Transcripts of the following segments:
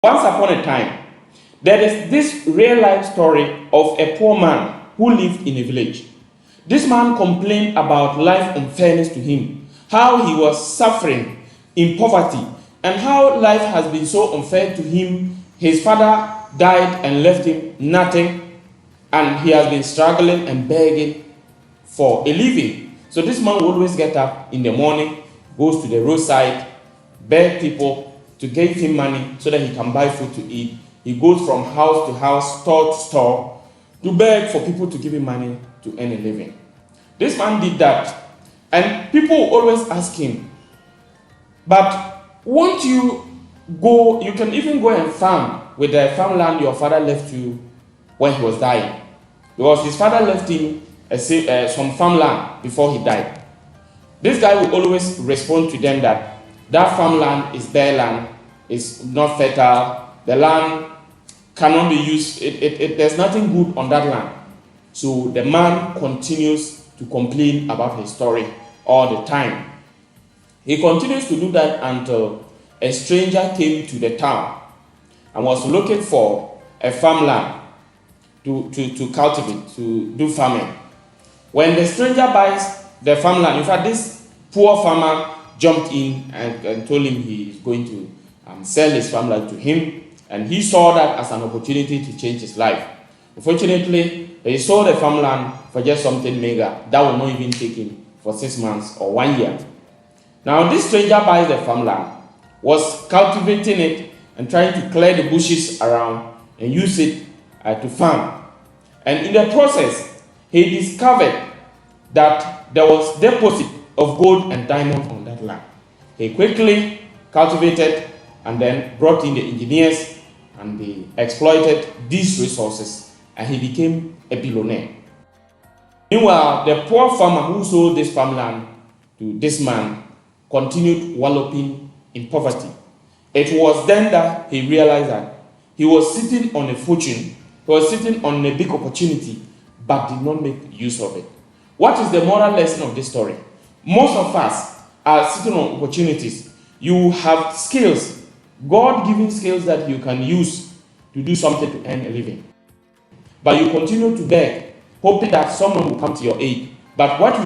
Once upon a time, there is this real life story of a poor man who lived in a village. This man complained about life unfairness to him, how he was suffering in poverty, and how life has been so unfair to him. His father died and left him nothing, and he has been struggling and begging for a living. So this man will always get up in the morning, goes to the roadside, beg people to give him money so that he can buy food to eat. He goes from house to house, store to store, to beg for people to give him money to earn a living. This man did that, and people always ask him, but won't you go, you can even go and farm with the farmland your father left you when he was dying. Because his father left him some farmland before he died. This guy will always respond to them that farmland is bare land, it's not fertile, the land cannot be used, there's nothing good on that land. So the man continues to complain about his story all the time. He continues to do that until a stranger came to the town and was looking for a farmland to cultivate, to do farming. When the stranger buys the farmland, in fact, this poor farmer jumped in and told him he is going to sell his farmland to him, and he saw that as an opportunity to change his life. Unfortunately, he sold the farmland for just something meager that will not even take him for 6 months or 1 year. Now, this stranger buys the farmland, was cultivating it and trying to clear the bushes around and use it to farm. And in the process, he discovered that there was deposit of gold and diamond on that land. He quickly cultivated and then brought in the engineers, and they exploited these resources, and he became a billionaire. Meanwhile, the poor farmer who sold this farmland to this man continued wallowing in poverty. It was then that he realized that he was sitting on a fortune, he was sitting on a big opportunity, but did not make use of it. What is the moral lesson of this story? Most of us are sitting on opportunities. You have skills, God-given skills that you can use to do something to earn a living. But you continue to beg, hoping that someone will come to your aid. But what you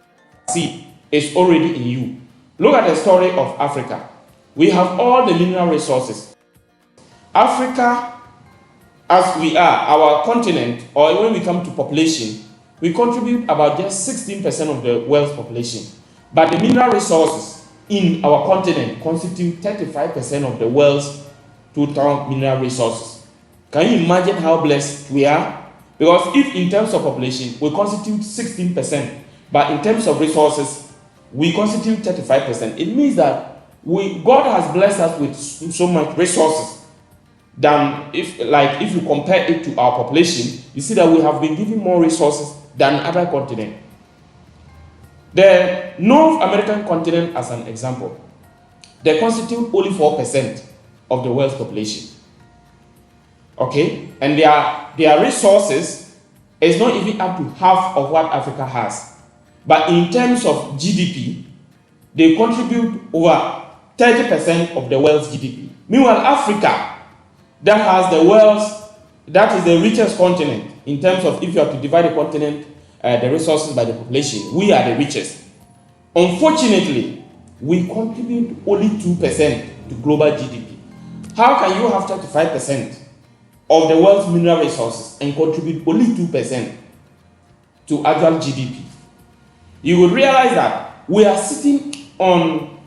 see is already in you. Look at the story of Africa. We have all the mineral resources. Africa, as we are, our continent, or when we come to population, we contribute about just 16% of the world's population. But the mineral resources in our continent constitute 35% of the world's total mineral resources. Can you imagine how blessed we are? Because if in terms of population, we constitute 16%, but in terms of resources, we constitute 35%. It means that God has blessed us with so much resources than if you compare it to our population, you see that we have been given more resources than other continents. The North American continent, as an example, they constitute only 4% of the world's population. Okay? And their resources is not even up to half of what Africa has. But in terms of GDP, they contribute over 30% of the world's GDP. Meanwhile, Africa, that is the richest continent in terms of if you have to divide the continent, the resources by the population, we are the richest. Unfortunately, we contribute only 2% to global GDP. How can you have 35% of the world's mineral resources and contribute only 2% to actual GDP? You will realize that we are sitting on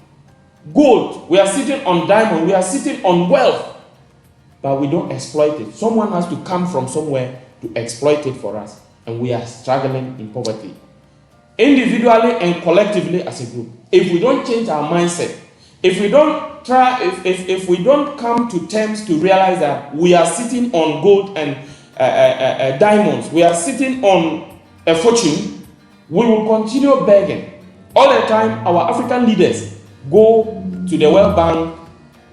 gold, we are sitting on diamond, we are sitting on wealth, but we don't exploit it. Someone has to come from somewhere to exploit it for us, and we are struggling in poverty. Individually and collectively as a group, if we don't change our mindset, if we don't if we don't come to terms to realize that we are sitting on gold and diamonds, we are sitting on a fortune, we will continue begging. All the time, our African leaders go to the World Bank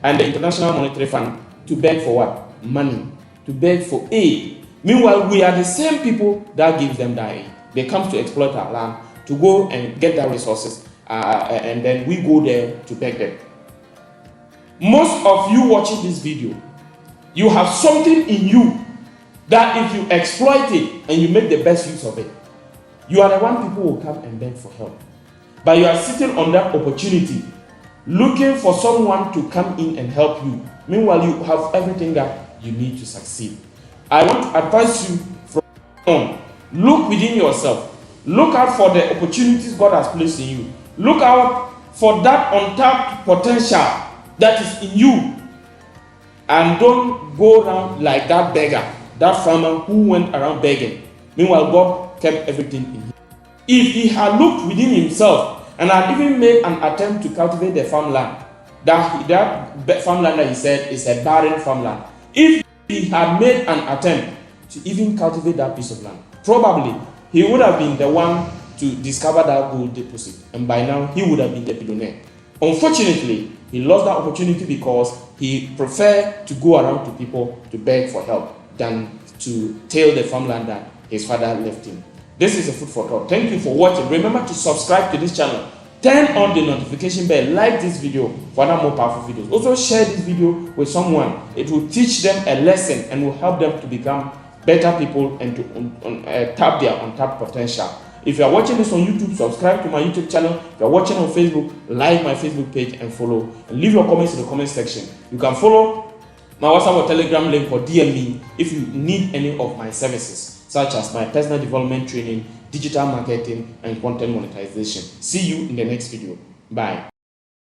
and the International Monetary Fund to beg for what? Money. To beg for aid. Meanwhile, we are the same people that give them that aid. They come to exploit our land, to go and get their resources, and then we go there to beg them. Most of you watching this video, You have something in you that if you exploit it and you make the best use of it, you are the one people will come and beg for help. But you are sitting on that opportunity, looking for someone to come in and help you. Meanwhile, you have everything that you need to succeed. I want to advise you from on. Look within yourself. Look out for the opportunities God has placed in you. Look out for that untapped potential that is in you. And don't go around like that beggar, that farmer who went around begging. Meanwhile, God kept everything in him. If he had looked within himself and had even made an attempt to cultivate the farmland, that farmland that he said is a barren farmland. If he had made an attempt to even cultivate that piece of land, probably he would have been the one to discover that gold deposit, and by now he would have been the billionaire. Unfortunately, he lost that opportunity because he preferred to go around to people to beg for help than to till the farmland that his father left him. This is a food for thought. Thank you for watching. Remember to subscribe to this channel. Turn on the notification bell. Like this video for other more powerful videos. Also share this video with someone. It will teach them a lesson and will help them to become better people and to tap their untapped potential. If you are watching this on YouTube, subscribe to my YouTube channel. If you are watching on Facebook, like my Facebook page and follow. And leave your comments in the comment section. You can follow my WhatsApp or Telegram link or DM me if you need any of my services, such as my personal development training, digital marketing, and content monetization. See you in the next video. Bye.